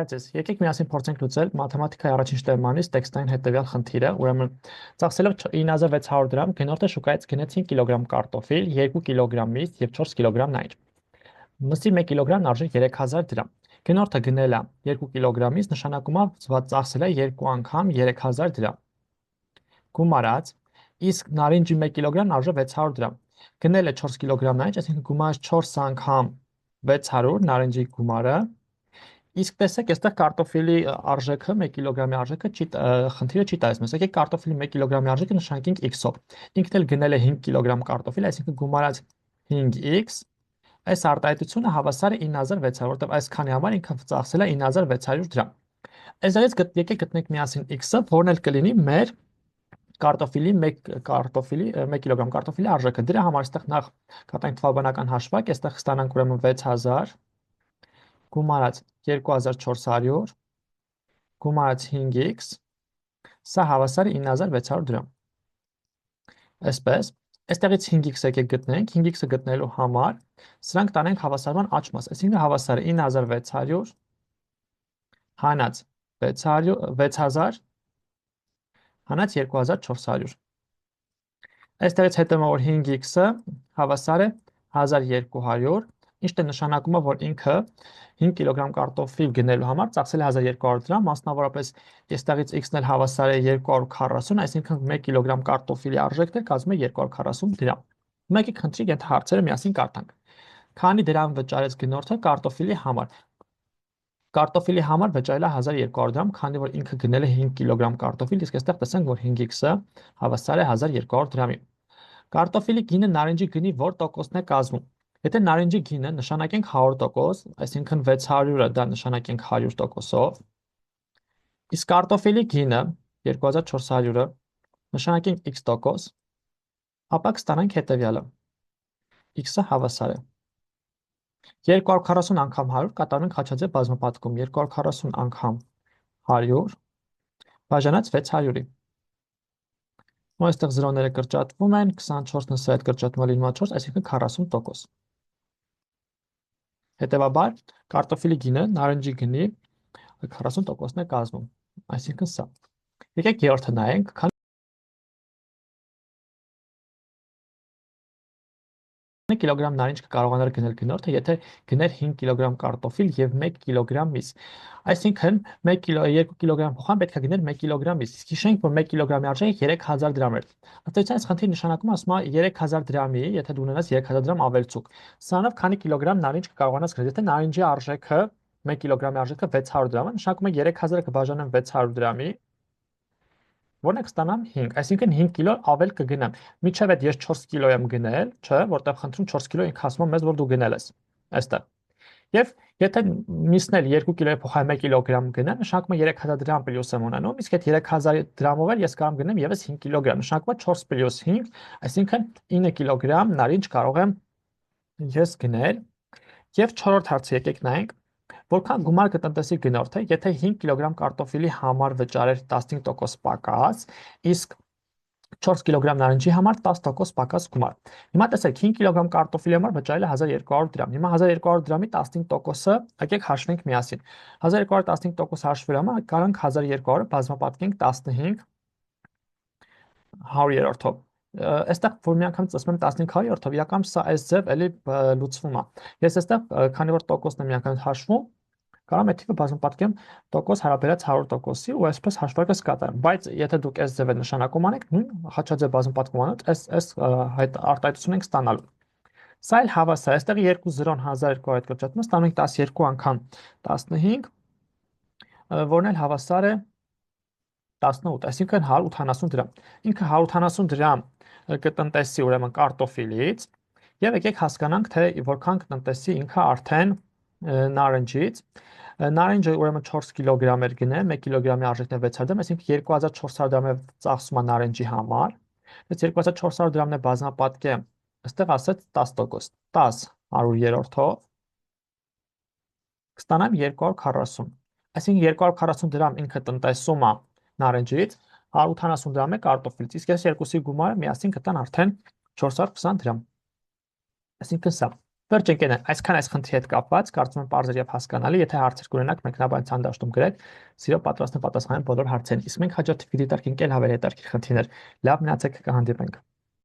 Բարև ձեզ։ Եկեք միասին փորձենք լուծել մաթեմատիկայի առաջին շտեմմանից տեքստային հետևյալ խնդիրը, ուրեմն ծախսելով 9600 դրամ գնորդը շուկայից գնեց 5 կիլոգրամ կարտոֆիլ, 2 կիլոգրամ միս եւ 4 կիլոգրամ նայր։ Մսի 1 կիլոգրամն արժի 3000 դրամ։ Գնորդը գնել է 2 կիլոգրամից, նշանակում է ծախսել է 2 անգամ 3000 դրամ։ Գումարած, իսկ նարինջի 1 կիլոգրամն արժի 600 դրամ։ Գնել է 4 կիլոգրամ նարինջ, այսինքն գումարած 4 անգամ 600 նարինջի գումարը։ Իսկ տեսեք, այստեղ կարտոֆիլի արժեքը 1 կիլոգրամի արժեքը խնդիրը չի տալիս մեզ։ Եկեք կարտոֆիլի 1 կիլոգրամի արժեքը նշանակենք x-ով։ Ինքն էլ գնել է 5 կիլոգրամ կարտոֆիլ, այսինքն գումարած 5x, այս արտահայտությունը հավասար է 9600, որտեղ այսքանի համար ինքը ծախսել է 9600 դրամ։ Այսպես եկեք գտնենք միասին x-ը, որն էլ կլինի մեր կարտոֆիլի 1 կիլոգրամ կարտոֆիլի արժեքը։ Դրա համար այստեղ նախ կատարենք թվաբանական հաշվարկ, այստեղ ստանանք ուրեմն 6000 գումարած 2400 գումարած 5x, սա հավասար է 9600 դրամ։ Այսպես, այստեղից 5x եկեք գտնենք, 5x-ը գտնելու համար սրանք տանենք հավասարման աճ մաս, այսինքն հավասար է 9600 հանած 6000 հանած 2400։ Այստեղից հետևում է, որ 5x-ը հավասար է 1200, ինչն է նշանակում է, որ ինքը 5 կիլոգրամ կարտոֆիլ գնելու համար ծախսել է 1200 դրամ, մասնավորապես այստեղից x-ն էլ հավասար է 240, այսինքն 1 կիլոգրամ կարտոֆիլի արժեքն է կազմում է 240 դրամ։ Եկեք խնդրի այդ հարցերը միասին կարդանք։ Քանի դրամ վճարեց գնորդը կարտոֆիլի համար։ Կարտոֆիլի համար վճարել է 1200 դրամ, քանի որ ինքը գնել է 5 կիլոգրամ կարտոֆիլ, իսկ այստեղ տեսանք, որ 5x-ը հավասար է 1200 դրամի։ Կարտոֆիլի գինը նարինջի գնի որ տոկոսն է կազմում։ Եթե նարինջի գինը նշանակենք 100%, այսինքն 600-ը դա նշանակենք 100%-ով, իսկ կարտոֆիլի գինը 2400-ը նշանակենք x%, ապա կստանանք հետևյալը. x-ը հավասար է 240 անգամ 100 կատարում ենք հաչաձև բազմապատկում, 240 անգամ 100 բաժանած 600-ի։ Ու այստեղ զրոները կրճատվում են, 24-ն սա հետ կրճատվում է լինում 4, այսինքն 40%։ Հետևաբար, կարտոֆիլի գինը նարնջի գնի 40%-ն է կազմում, այսինքն սա։ Եկեք երրորդը նայենք, կիլոգրամ նարինջ կկարողանար գնել գնորդը, եթե գներ 5 կիլոգրամ կարտոֆիլ եւ 1 կիլոգրամ միս։ Այսինքն 2 կիլոգրամ փոխան պետք է գներ 1 կիլոգրամ միս։ Իսկ հիշենք, որ 1 կիլոգրամի արժեքը 3000 դրամ էր։ Ըստեյության այս խնդիրը նշանակում է, ասում է 3000 դրամի, եթե դու ունենաս 3000 դրամ ավելցուկ։ Սրանով քանի կիլոգրամ նարինջ կկարողանաս գնել։ Եթե նարինջի արժեքը 1 կիլոգրամի արժեքը 600 դրամ է, նշանակում է 3000-ը կբաժանեմ 600 դրամի, որն է կստանամ 5, այսինքն 5 կիլո ավել կգնամ։ Միջև այդ ես 4 կիլո եմ գնել, չէ, որտեղ խնդրում 4 կիլո ինքը ասում է մեզ, որ դու գնել ես այստեղ։ Եվ եթե միսն էլ 2 կիլոյի փոխարեն 1 կիլոգրամ գնեմ, նշանակում է 3000 դրամ պլյուս եմ ունենում, իսկ այդ 3000 դրամով էլ ես կարող եմ գնեմ եւս 5 կիլոգրամ, նշանակում է 4 + 5, այսինքն 9 կիլոգրամ նարինջ կարող եմ ես գնել։ Եվ չորրորդ հարցը եկեք նայենք, որքան գումար կտնտեսի գնորդը, եթե 5 կիլոգրամ կարտոֆիլի համար վճարեր 15% պակաս, իսկ 4 կիլոգրամ նարինջի համար 10% պակաս գումար։ Հիմա տեսեք, 5 կիլոգրամ կարտոֆիլի համար վճարել է 1200 դրամ։ Հիմա 1200 դրամի 15%-ը եկեք հաշվենք միասին։ 1200 15% հաշվելու համար կարանք 1200-ը բազմապատկենք 15 100-ով։ Այստեղ որ մի անգամ ասում եմ 15 100-ով, իրական սա այս ձև էլի լուծվում է։ Ես այստեղ քանի որ տոկոսն է մի անգամ հաշվում, կարող եմ այդ թիվը բազմապատկեմ տոկոս հարաբերած 100%-ի ու այսպես հաշվարկս կատարեմ։ Բայց եթե դուք այս ձևը նշանակում անեք, նույն հաճաձև բազմապատկում անեք, այս արտահայտությունն ենք ստանալու։ Սա էլ հավասար, այստեղ 2 0 1200 հետ կրճատում ստանում ենք 12 անգամ 15, որն էլ հավասար է 18, այսինքն 180 դրամ։ Ինքը 180 դրամ կտնտեսի ուրեմն կարտոֆիլից եւ եկեք հասկանանք, թե որքան կտնտեսի ինքը արդեն նարնջից։ Նարինջը ուրեմն 4 կիլոգրամ էր գնել, 1 կիլոգրամի արժեքն է 600 դրամ, այսինքն 2400 դրամ է ծախսում է նարինջի համար։ Այս 2400 դրամն է բազմապատկեմ, այստեղ ասած 10%, 10 100-ով կստանամ 240։ Այսինքն 240 դրամ ինքը տնտեսում է նարնջից, 180 դրամ է կարտոֆիլից, իսկ այս երկուսի գումարը միասին կտան արդեն 420 դրամ։ Այսինքն սա։ Վերջ ընկերներ, այսքան այս խնդրի հետ կապված, կարծում եմ պարզ եւ հասկանալի, եթե հարցեր կունենաք, մեկնաբանության դաշտում գրեք, սիրով պատրաստ եմ պատասխանել բոլոր հարցերին։ Իսկ մենք հաջորդ վիդեո դարք ընկել հավելի հետաքրքիր խնդիրներ։ Լավ մնացեք, կհանդիպենք։